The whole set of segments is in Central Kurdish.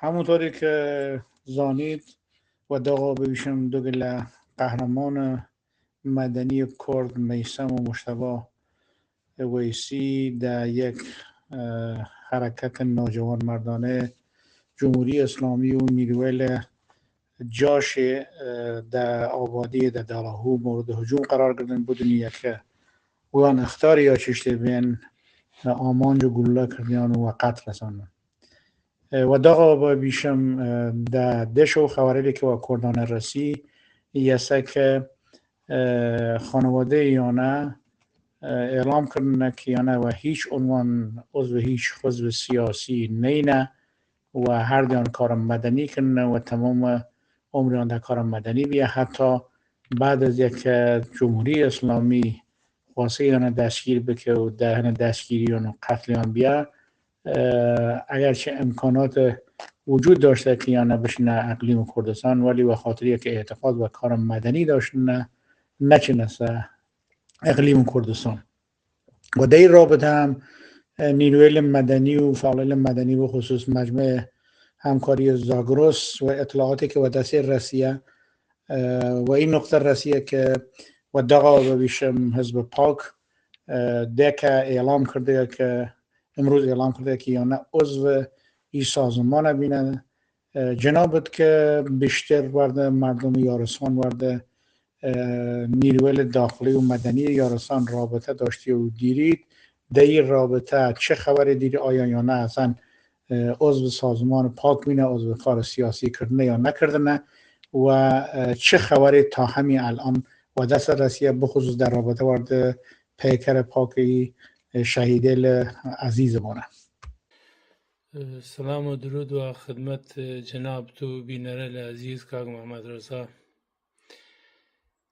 همونطوری که زانید و داغا ببیشم دوگل قهرمان مدنی کرد میسم و مشتبه ویسی در یک حرکت ناجوان مردانه جمهوری اسلامی و نیرویل جاش در آبادی در دالاهو مورد هجوم قرار گرفتن بدون که وان اختار یا چشته بین آمانج و گلوله کردن و قتل رساندن و داغا با بیشم در دشو خبری که با کردان رسی یسه که خانواده یانه اعلام کردن که یانه و هیچ عنوان عضو هیچ حزب سیاسی نینه و هر دیان کار مدنی کردن و تمام عمریان در کار مدنی بیا حتی بعد از یک جمهوری اسلامی خواسته یانه دستگیر بکه و در دستگیری یانه قتل یان بیا اگرچه امکانات وجود داشته که یانه بشنه اقلیم کردستان ولی به خاطر که اعتقاد و کار مدنی داشتن نچنسته اقلیم کردستان و در این رابطه هم نیروی مدنی و فعالان مدنی و خصوص مجمع همکاری زاگرس و اطلاعاتی که و دست رسیه و این نقطه رسیه که و دقا بشم حزب پاک دکه اعلام کرده که امروز اعلام کرده که یا نه عضو این سازمان بینه جنابت که بیشتر ورده مردم یارستان ورده نیروی داخلی و مدنی یارستان رابطه داشتی و دیرید در این رابطه چه خبری دیدی آیا یا نه اصلا عضو سازمان پاک بینه عضو کار سیاسی کردنه یا نکردنه و چه خبری تا همین الان و دست رسیه بخصوص در رابطه ورده پیکر پاکی شهیدل عزیزمونه. سلام و درود و خدمت جناب تو بینرال عزیز کاغ محمد رضا.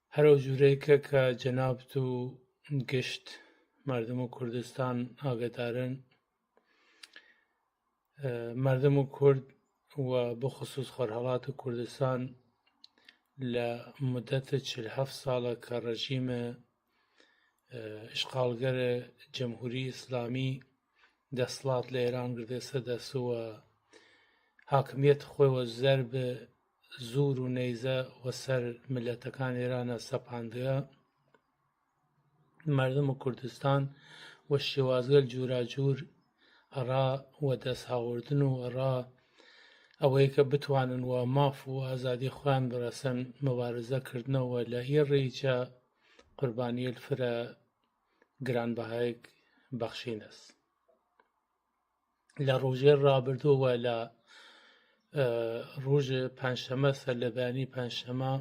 هر جوره که جناب تو گشت مردم کردستان آگدارن مردم کرد و بخصوص خرحالات کردستان لمدت 47 ساله که رژیم اشغالگر جمهوری اسلامی دەسڵات لە ئێران گردێسە دەسووە حاکمیت خۆی وە زەرب زور و نەیزە وە سەر ملەتەکان ئێرانە سەپاندووە مردم کوردستان وە شێوازگەل جوراجور ئەڕا وە دەستهاوردن و ئەڕا ئەوەی کە بتوانن وە ماف و ئازادی خۆیان بڕەسەن مەبارزەکردنەوە لە ئێڕێیجا قوربانیە فرە گرانبەهایەک بەخشینەس. لە ڕۆژێ ڕابردووە لە ڕۆژ پەنجشەمە سەرلەبەیانی پەنجشەمە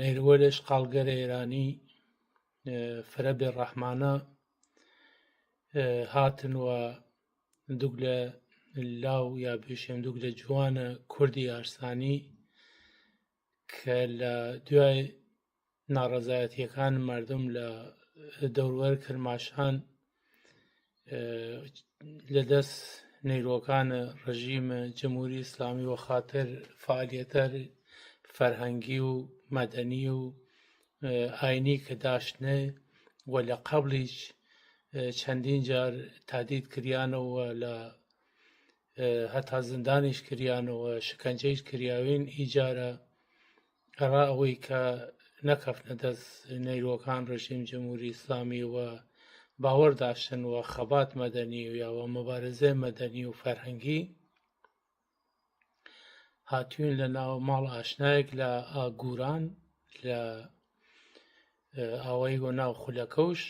نەیروە لە ئیشغالگەرە ئێرانی فرە بێڕەحمانە هاتن و دووک لە لاو یا بێشێم دووک لە جوانە کوردی ئارسانی کە لە دوای ناڕەزایەتیەکان مردم لە دەوروبەر کرماشان لەدەست نەیرۆکانە ڕژیمە جمهوری ئیسلامی وە خاتر فعالیەتە فەرهەنگی و مەدەنی و ئاینی کە داشتنێ و لە قەبلیش چەندین جار تادید کریانەوە لە هەتا زندانیش کریانەوە شکنجەیش کریاوین ئیجارە ئەڕا ئەوەی کە نەکەفنە دەست نەیرۆکان ڕژیم جمهوری ئیسلامی و باوەڕ داشتن و خەبات مەدەنی و یاوە مەبارزەی مەدەنی و فەرهەنگی هاتوون لە ناو ماڵ ئاشنایەک لە ئاگوران لە ئاوایی و ناو خولەکەوش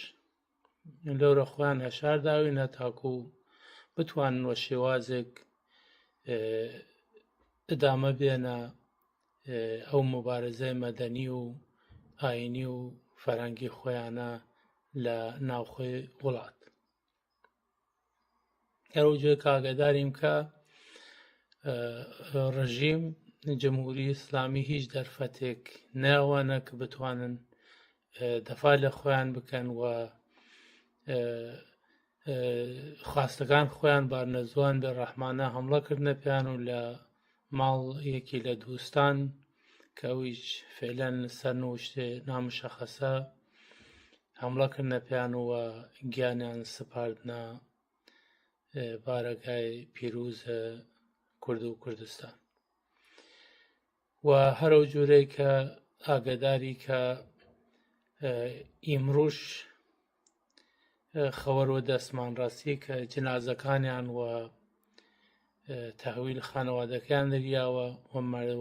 لەورە خۆیان هەشار داوینە تاکو بتوانن وە شێوازێک ئەدامە بێنە ئەو مەبارزەی مەدەنی و ئاینی و فەرهەنگی خۆیانە لە ناوخۆی وڵات. هەروەجۆی کاگاداریم کە ڕژیم جمهوری ئیسلامی هیچ دەرفەتێک ناوانە کە بتوانن دەفاع لە خۆیان بکەن و خواستەکان خۆیان بارنەزوان بێڕەحمانە هەمڵەکردنە پێیان و لە ماڵ یەکی لە دووستان کە ئەویش فعلەن سەرنوشتێ نامشەخەسە هەمڵەکردنە پێیان و گیانیان سپاردنە بارگای پیروز کورد و کوردستان و هەرو جورەی کە ئاگاداری کە ئیمڕۆژ خەوەرەوە دەسمانڕاستی کە جنازەکانیان و تەحویل خانەوادەکەیان دەریاوە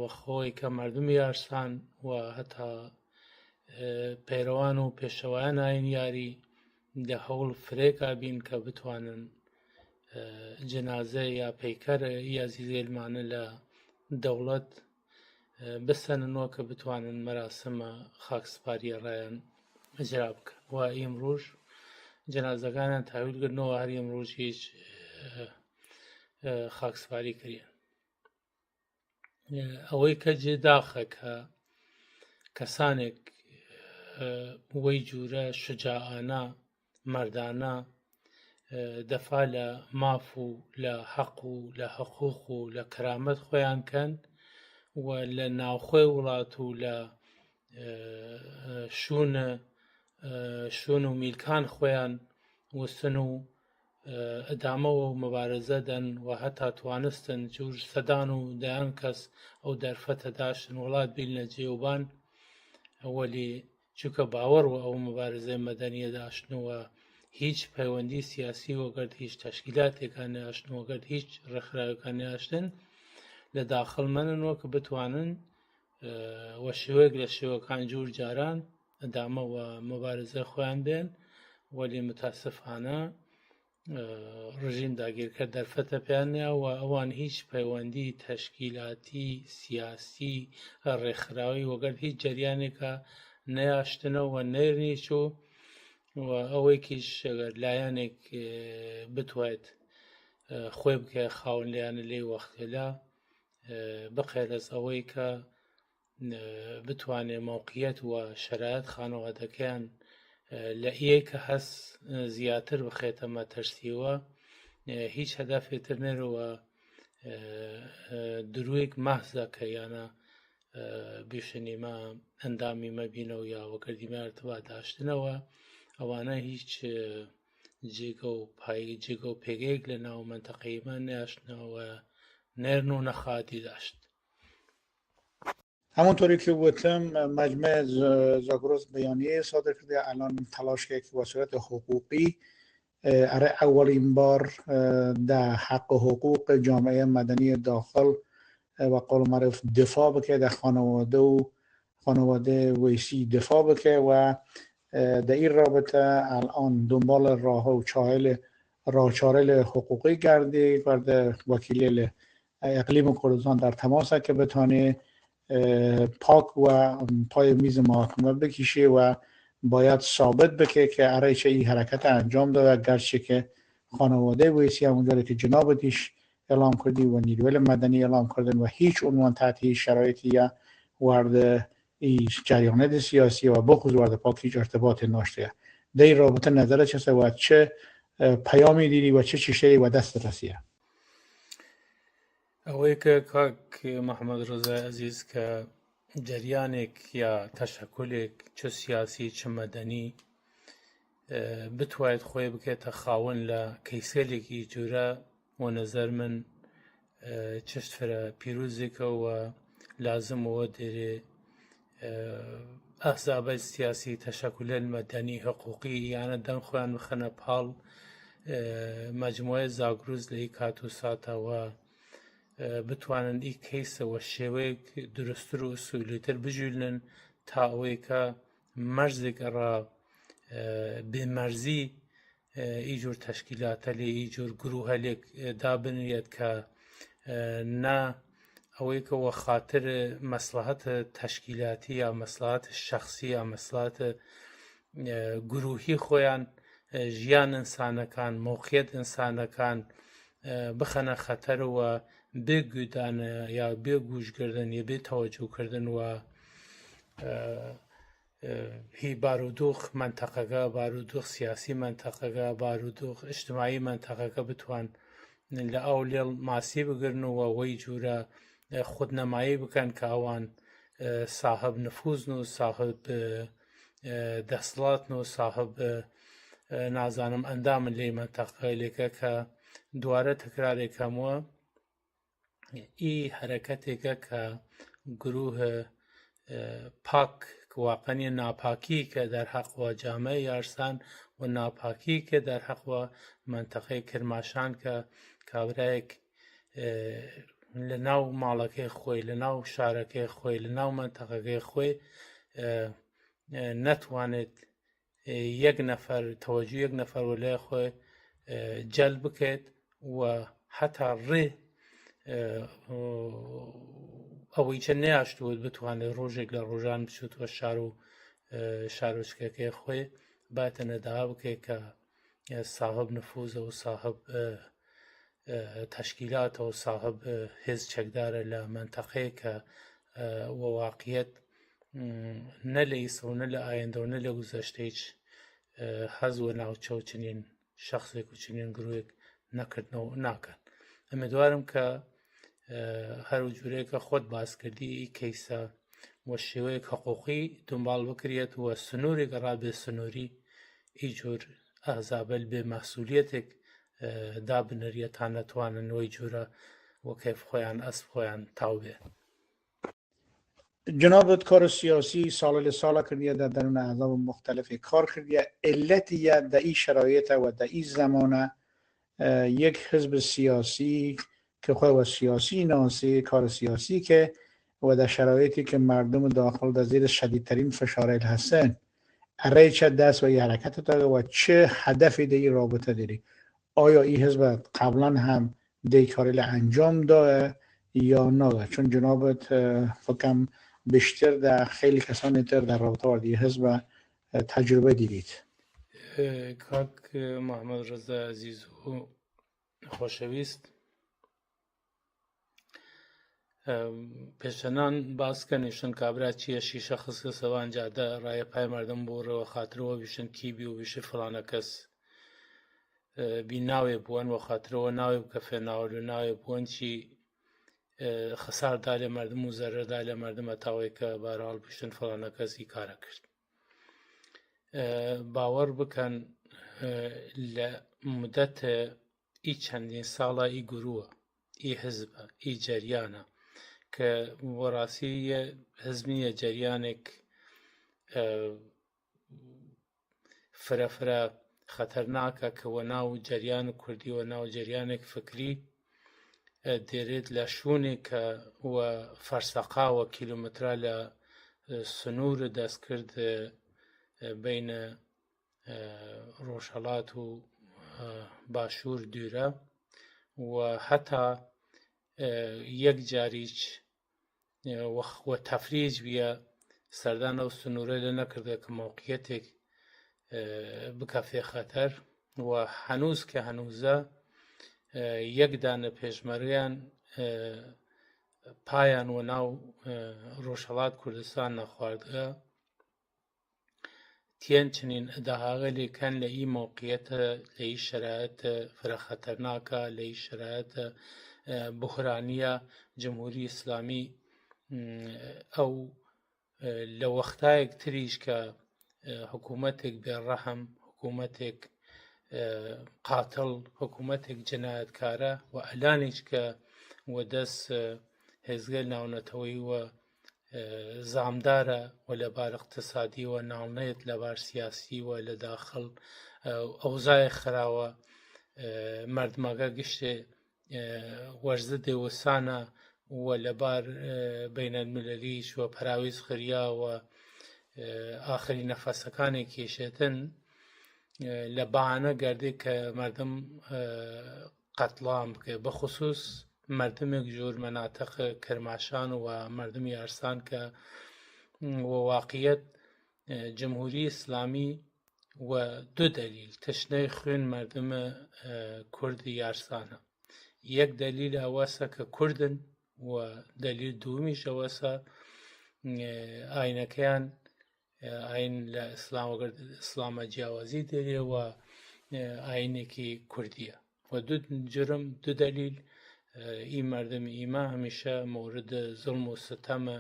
و خۆی کە مردمی یارسان و هەتا پەیڕەوان و پێشەوایان ئاینیاری لە هەوڵ فرێکا بین کە بتوانن جنازە یا پەیکەرە یا زیێلمانە لە دەوڵەت بسەننەوە کە بتوانن مەراسمە خاکسپاریە ڕایان ئەجرا بکەن و ئیمڕۆژ جنازەکانیان تاویلکردنەوە هەر ئیمڕۆژ هیچ خاکسپاری کردیان. ئەوەی کە جێداخە کە کەسانێک وەی جورە شجاعانە مەردانە دەفا لە ماف و لە حەق و لە حقوق و لە کەرامەت خۆیان کەن و لە ناوخۆی وڵات و لە شوون و میلکان خۆیان وستن و ئەدامەوە و مەبارەزە دەن و هەتا توانستن جور سەدان و دەیان کەس ئەو دەرفەتە داشتن وڵات بین لە جێوبان وەلی چونکە باوەڕ و ئەو مەبارەزەی مەدەنیە داشتنەوە هیچ پەیوەندی سیاسی وەگەرد هیچ تەشکیلاتێکان نەهاشتن وەگەرد هیچ ڕێکخراوەکان نەهاشتن لە داخڵمەنەوە کە بتوانن وە شێوەیەک لە شێوەکان جور جاران ئەدامە و مەبارەزە خۆیان بێن وەلی متاسفانە ڕژیم داگیرکە دەرفەتە پێیانە و ئەوان هیچ پەیوەندی تەشکیلاتی سیاسی ڕێکخراوی وەگەر هیچ جەریانێکە نەیاشتنەوە نەیڕنیچ و ئەوەیکیش ئەگەر لایەنێک بتوایێت خۆی بکە خاوەن لایەنە لێی وەختێلا بەخێرەز ئەوەی کە بتوانێ موقعیت و شەرایەت خانەوادەکەیان لە ئێ کە هەس زیاتر بخێتە مەترسیوە هیچ هەدەفێتر نەرەوە درویەک مەحزە کە یانە بێشەنیمە ئەندامی مەبینەوە یا وەگەردیمە ئەرتباط داشتنەوە ئەوانە هیچ جێگە و پێگەیەک لە ناو منتەقەیمە نەیاشتنەوە نێرن و نەخواتی داشت. همونطوری که گفتم مجمع زاگرس بیانیه صادر کرده الان تلاش کرده که وسیلت حقوقی برای اولین بار در حق و حقوق جامعه مدنی داخل و قول معروف دفاع بکنه در خانواده ویسی دفاع بکنه و در این رابطه الان دنبال راه و چارل حقوقی گرده وکیل اقلیم کردستان در تماس که بتانه پاک و پای میز محاکمه بکشه و باید ثابت بکنه که ارای چه این حرکت انجام داده گرچه که خانواده ویسی همونجوری که جنابتیش اعلام کردی و نیروی مدنی اعلام کردن و هیچ عنوان تحت هیچ شرایطی یا وارد این جریانات سیاسی و بخصوص وارد پاک هیچ ارتباط ناشته. در این رابطه نظر چه و چه پیامی دیدی و چه چیزی و دست رسیه؟ ئەوەی کە کاک محەممەد ڕزای عەزیز کە جەریانێک یا تەشەکولێک چ سیاسی چ مەدەنی بتوانێت خۆی بکێتە خاوەن لە کەیسێلێکی جورە و نەزەر من چشتفرە پیرۆزێکەوە لازمەوە دێرێ ئەحزابە سیاسی تەشەکولێن مەدەنی حقوقی یانە دەم خۆیان بخەنە پاڵ مەجموعەی زاگرۆز لە هی کات و ساتەوە بتوانن ئی کەیسەوە شێوەیەک دروستتر و سوولێتر بژوێنن تا ئەوەی کە مەرزێک ڕا بێمەرزی ئی جور تەشکیلاتە لێ ئی جور گروهە لێک دابنێت کە نا ئەوەی کەوە خاتر مەسلحەتە تەشکیلاتی یا مەسلحەتە شەخسی یا مەسلحەتە گروهی خۆیان ژیان ئینسانەکان موقعیت ئینسانەکان بخەنە خەتەرەوە بێگوێدانە یا بێگوشکردن یا بێتەوەجوکردن و هی بارودۆخ منتەقەکە بارودۆخ سیاسی منتەقەکە بارودۆخ ئیجتیماعی منتەقەکە بتوان لە ئەو لێڵ ماسی بگرنەوە وەی جورە خودنەمایی بکەن کە ئەوان ساحب نفوزن و ساحب دەسەڵاتن و ساحب نازانم ئەندامن لێ منتەقە لێکە کە دوارە تەکرارێکەمەوە ئی حرەکەتێکە کە گروه پاک واقعی ناپاکی که در حق و جامعه یارسان و ناپاکی که در حق و منطقه کرماشان که کابرایک لناو مالکه خوی لناو شارکه خوی لناو منطقه خوی نتوانید یک نفر توجه یک نفر ولی خوی جلب کد و حتی ری ئەوەی چە نەیاشتوت بتوانێت ڕۆژێک لە ڕۆژان بچوت وە شارۆچکەکەی خۆی باتە نەداوا بکەیت کە ساحب نفوزە و ساحب تەشکیلاتە و ساحب هێز چەکدارە لە منتەقەیە کە واقعیت نە لە ئیسە و نە لە ئایندە و نە لە گوزەشتە هیچ حەز وە ناوچە و چنین شەخصێک و چنین گروێک نەکردنەوە ناکەن. ئەمێدوارم کە هەرو جورەیەکە خۆت باس کردی کەیسە وە شێوەیەک حقوقی دنبال بکرێت وە سنوورێک ڕابێ سنووری هیچ جۆر ئەحزابەل بێ مەسئولیەتێک دابنەریە تا نەتوانن وەی جورە وە کەیف خۆیان ئەسب خۆیان تاو بێ. جنابت کار سیاسی سال لسال کردیه در درون احزاب مختلفی کار کردیه علتیه در این شرایط و در این زمانه یک حزب سیاسی که خود سیاسی ناسی کار سیاسی که و در شرایطی که مردم داخل در زیر شدیدترین فشارهای هستن اره چه دست و این حرکت داره و چه هدفی در این رابطه داری؟ آیا این حزب قبلا هم دی کاری انجام داره یا نه؟ چون جنابت فکرم بیشتر در خیلی کسانی تر در رابطه با این حزب تجربه دیدید. کاک محمد رضا عزیز و خوشویست پێشەنان باسکەنیشن کابرا چییە شیشە خستکە سەوانجادە ڕایە پای مردم بۆڕەوە خاترەوە بیشن کیبی و بیشە فڵانە کەس بی ناوێ بوون و خاترەوە ناوێ بکە فێناوە لە ناوێ بوون چی خەساردا لێ مردم و زەرەردا لە مردمە تاوەی کە بارهاڵ بیشن فڵانە کەسی کارە کرد. باوەڕ بکەن لە مدەتە ئی چەندین ساڵە ئی گرووە ئی حزبە ئی جەریانە کە وەڕاستی حزبیە جەریانێک فرە خەتەرناکە کە وە ناو جەریان کوردی وە ناو جەریانێک فکری دێرێت لە شوونێک کە وە فەرسەقاوە کیلومترا لە سنوور دەستکرد بینە ڕۆژهەڵات و باشوور دوورە و هەتا یەک جاریچ وە تەفریج بیە سەردانە و سنوورە لە نەکردە کە موقعیەتێک بکە فێ خەتەر و هەنووز کە هەنووزە یەک دانە پێشمەرگیان پایان وە ناو ڕۆژهەڵات کوردستان نەخواردگە تێن چنین داهاغەلێکەن لە ئی موقعیەتە لە ئی شەرایەتە فرە خەتەرناکە لە ئی شەرایەتە بحرانیە جمهوری ئیسلامی ئەو لە وەختایەک تریش کە حکوومەتێک بێڕەحم حکوومەتێک قاتڵ حکوومەتێک جەنایەتکارە و ئەلانیش کە وە دەست هێزگە ناونەتەوەی وە زامدارە و لەبار اقتصادی و ناڵنێت لەبار سیاسی و لە داخل ئەوزای خراوە مردمەکە گشتێ وەرزە دێوەسانە و لەبار بینەلملەلیش و پەراویز خریا و ئاخری نەفەسەکانی کێشێتن لە بەهانە گەردێک کە مردم قەتڵام بکە بەخصوص مردمێک جۆر مەناتەق کرماشان و مردمی یارسان کە واقعیت جمهوری ئیسلامی و دو دلیل تشنەی خوێن مردمە کوردی یارسانە. یەک دلیل ئەوەسە کە کوردن و دلیل دووەمیش ئەوەسە ئاینەکەیان ئاین لە ئیسلامە جیاوازی دێرێ و ئاینێکی کوردیە و دو دلیل ئی مردمی ئیما هەمیشە مورد زڵم و ستەمە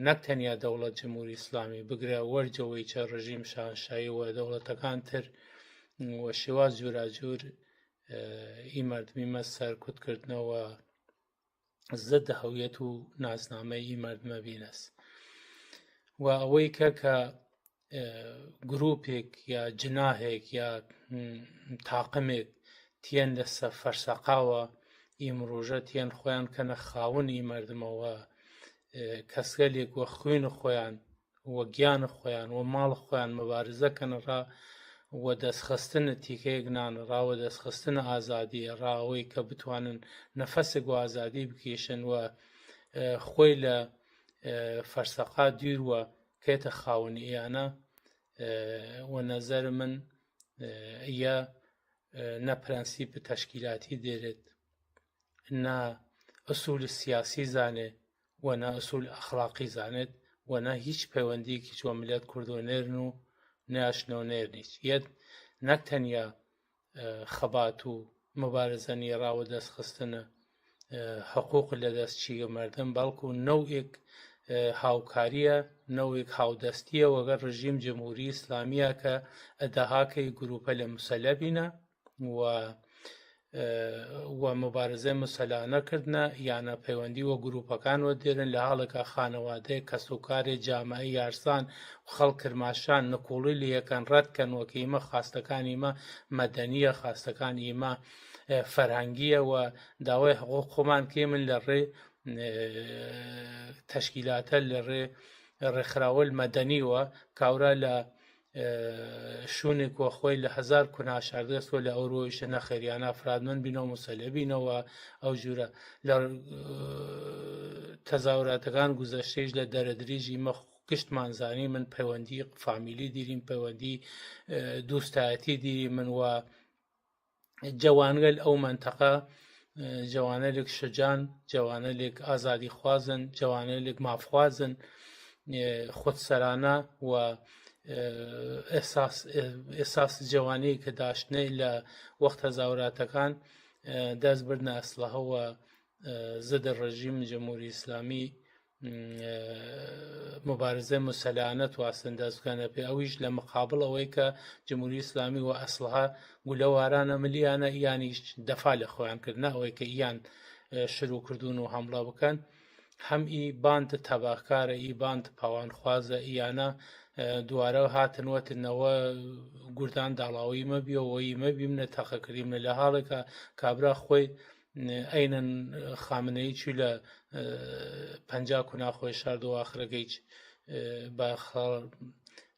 نەک تەنیا دەوڵەت جمهوری ئیسلامی بگرە وەرجەوەی چە ڕژیم شاهنشایی و دەوڵەتەکان تر و شێواز جوراجور ئی مردمیمە سەرکوتکردنەوە زد هەویەت و ناسنامەی ئی مردمە بینەس و ئەوەی کە گروپێک یا جناهێک یا تاقمێک تیان لە فەرسەقاوە ئی مرۆژە تیان خۆیان کەنە خاوەن ئی مردمەوە کەسگەلێک وە خوێنە خۆیان وە گیانە خۆیان وە ماڵە خۆیان مەبارزە کەنەڕا وە دەستخستنە تیکەیەک نانەڕا وە دەستخستنە ئازادیە ڕاوەی کە بتوانن نەفەسێک و ئازادی بکێشن و خۆی لە فەرسەقا دووروە کێتە خاوەنی ئیانە وە نەزەر من یە نە پرەنسیپە تەشکیلاتی دێرێت نە ئوسوول سیاسی زانێ و نە ئوسوول ئەخلاقی زانێت و نە هیچ پەیوەندیەکی چوە ملەت کوردۆنێرن و ناشنۆنێرنیش یەت نەک تەنیا خەبات و مبارزە نێراوە دەستخستنە حقوق لە دەستچیە مردم بەڵکو نەوئێک هاوکاریە نەوێک هاودەستیە وەگەر ڕژیم جمهوری ئیسلامیە کە ئەدەهاکەی گروپە لە مسەلەبینە و مبارزەی مسەلانەکردنە یانە پەیوەندی وە گروپەکان وە دێرن لە حاڵێکە خانەوادەیە کەسوکارێ جامعی یارسان و خەڵک کرماشان نەکۆڵی لە یەکەن ڕەتکەن وەکە ئیمە خاستەکان ئیمە مەدەنیە خاستەکان ئیمە فەرهەنگیە و داوای حقوق خۆمان کێ من لە ڕێ تەشکیلاتە لە ڕێ ڕێکخراوە مەدەنیوە کاورە لە شوونێک وە خۆی لە هەزار کوناشاردەستوە لە ئەوڕۆیشە نەخێریانە ئەفرادمەند بینەوە مسەلەبینەوە ئەو ژوورە لە تەزاوراتەکان گوزەشتەیش لە دەرەدریژی مە گشتمان زانی من پەیوەندی فامیلی دیریم پەیوەندی دووستایەتی دیری من وە جەوانگەل ئەو مەنتەقە جوانەلێک شجان جوانەلێک ئازادی خوازن جوانەلێک مافخوازن خودسەرانە و ئێساس جوانی کە داشتنەی لە وەختە زاوراتەکان دەست بردنە ئەسلحەوە زدە ڕژیم جمهوری ئیسلامی مبارزە مسەلانە تواسن دەستکەنە پێ ئەویش لە مقابڵ ئەوەی کە جمهوری ئیسلامی و ئەسلحە گولەوارانە ملیانە یانیش دەفا لە خۆیان کردنا ئەوەی کە یان شروع کردوون و هەمڵە بکەن هەم ئی باند تەباکارە ئی باند پاوانخوازە ئیانە دوارە هاتنوەتنەوە گوردان داڵاوی مەبیەوەی مەبیمنە تەقەکردیمە لە حاڵێکە کابرا خۆی ئەینەن خامنەی چوو لە 50 کوناخۆی شاردەوە ئاخرەکەیچ بە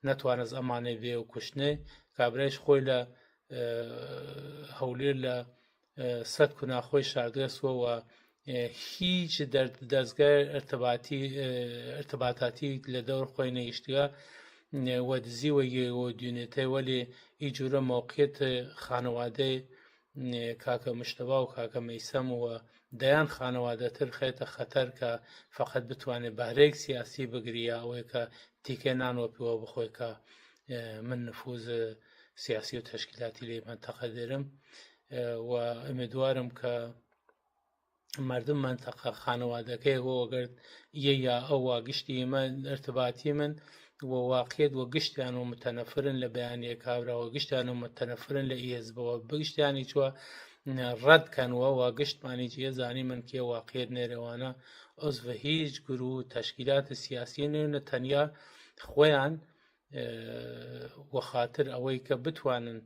نەتوانست ئەمانەی بێ و کوشتنێ کابرایش خۆی لە هەولێر لە 100 کوناخۆی شاردەستوە هیچ دەستگای ارتباطاتی لە دەور خۆی نەیشتگە وە دزیوە یەوە دوێنێتەی وەلێ هیچ جورە موقعیت خانەوادەی کاکە مشتەبا و کاکە مەیسەم و دەیان خانەوادەتر خێتە خەتەر کە فقط بتوانێت بەهرەیەک سیاسی بگریە ئەوەی کە تیکە نانوە پێوە بخۆی کە من نفوذ سیاسی و تەشکیلاتی لێ مەنتەقە دێرم و ئومێدوارم کە مردم منتەقە خانەوادەکەی وەگەرت یا ئەو واگشتی ئێمە ارتباطی من وە واقعیت وە گشتیان و متەنەفرن لە بەیانیە کابراوە گشتیان و متەنەفرن لە ئیزبەوە بگشتیانی چوە ڕەتکەنوە وا گشتمانی جێ زانی من کێ واقعیت نێرەوانە عضو هیچ گروه و تەشکیلاتە سیاسی نێنە تەنیا خۆیان وە خاتر ئەوەی کە بتوانن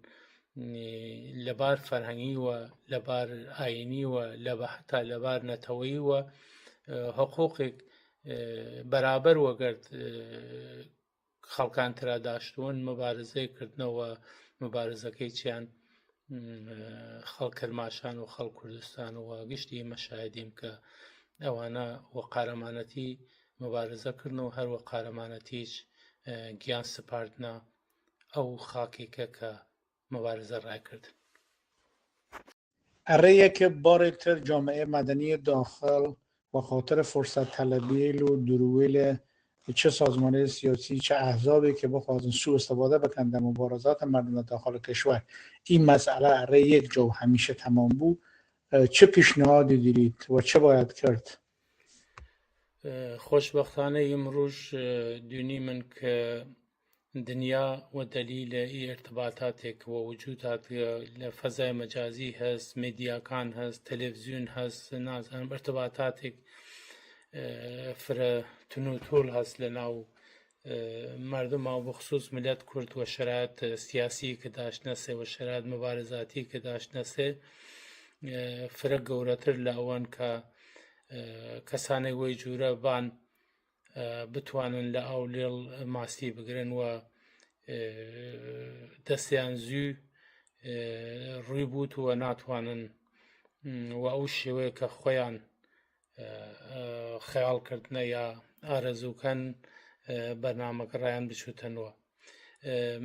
لەبار فەرهەنگی وە لەبار ئاینی وە هەتا لەبار نەتەوەیی وە حقوقێک بەرابەر وەگەرت خەڵکان ترا داشتوون مبارزەی کردنەوە مبارزەکەی چیان خەڵک کرماشان و خەڵک کوردستان و گشتی مەشاهدیم کە ئەوانە وە قارەمانەتی مبارزەکردن و هەروە قارەمانەتیش گیان سپاردنە ئەو خاکێکە کە مبارزە ڕایکردن. ارەیەک بارێکتر جامعه مدنی داخل و خاطر فرصت طلبی و درویل چه سازمان سیاسی چه احزابی که بخواهند سوء استفاده بکنند در مبارزات مردم داخل کشور این مسئله اره یک جا و همیشه تمام بود چه پیشنهادی دارید و چه باید کرد؟ خۆشبەختانە ئیمڕۆژ دوێنی من کە دنیا و دلیل ارتباطاتێک و وجودات لە فەزای مەجازی هەست، مێدیاکان هەست، تەلەڤیزیۆن هەست، نازانم ارتباطاتێک فرە تون و تۆڵ هەست لە ناو مردما و بخصوص ملت کورد و شرایط سیاسی کە داشنەسێ و شرایط مبارزاتی کە داشنەسێ فرە گەورەتر لە ئەوان کە کەسانێک وەی جوورە بان بتوانن لە ئەو لێڵ ماسی بگرن و دەستیان زوو ڕووی بوت و ناتوانن و ئەو شێوەیە کە خۆیان خەیاڵکردنە یا ئارەزووکەن بەرنامەگەڕایان بچوتەنەوە.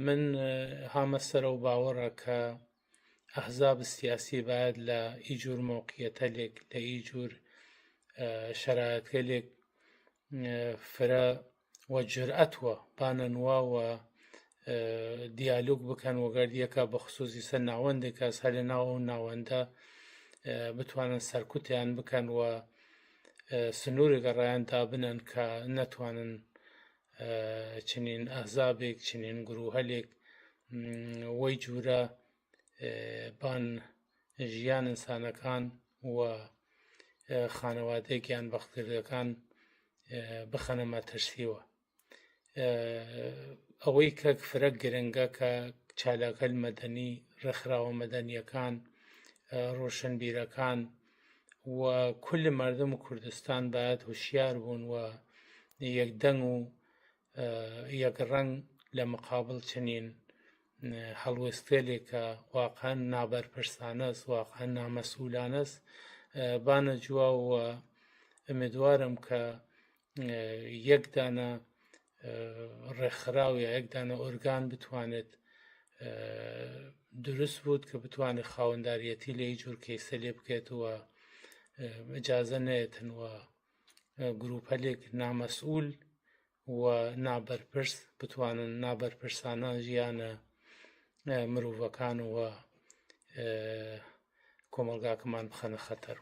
من هامەسەرە و باوەڕە کە ئەحزاب سیاسی باید لە ئیجور مۆقیەتەلێک لە ئیجور شرایەتگەلێک فرە و جرئەتوە بانەنوا و دیالۆگ بکەن وەگەردیەکە بەخصوصی سەر ناوەندێک کەس هەر لە ناو ناوەندە بتوانن سەرکوتیان بکەن و سنووری گەڕایان دابنن کە نەتوانن چنین ئەحزابێک چنین گروهەلێک وەی جوورە بان ژیان ئینسانەکان و خانەوادەیەکیان بەختکردەکان بخەنە مەترسیەوە. ئەوەی کە فرە گرنگە کە چالاکەل مەدەنی ڕێکخراوە مەدەنیەکان ڕۆشنبیرەکان و کل مردم و کوردستان باید هوشیار بوون و یەکدەنگ و یەکڕەنگ لە مقابڵ چنین هەڵوێستێلێک کە واقعا نابەرپرسانەست واقعا نامەسئولانەست بانە جووا و ئومێدوارم کە یەک دانە ڕێکخراو یا یەک دانە ئۆرگان بتوانێت دروست بوت کە بتوانێت خاوەنداریەتی لە هیچ جور کەیسە لێ بکێت و ئیجازە نەیەتن و گروپەلێک نامەسئول و نابەرپرس بتوانن نابەرپرسانە ژیانە مرۆڤەکان و کۆمەلگاکەمان بخەنە خەتەر.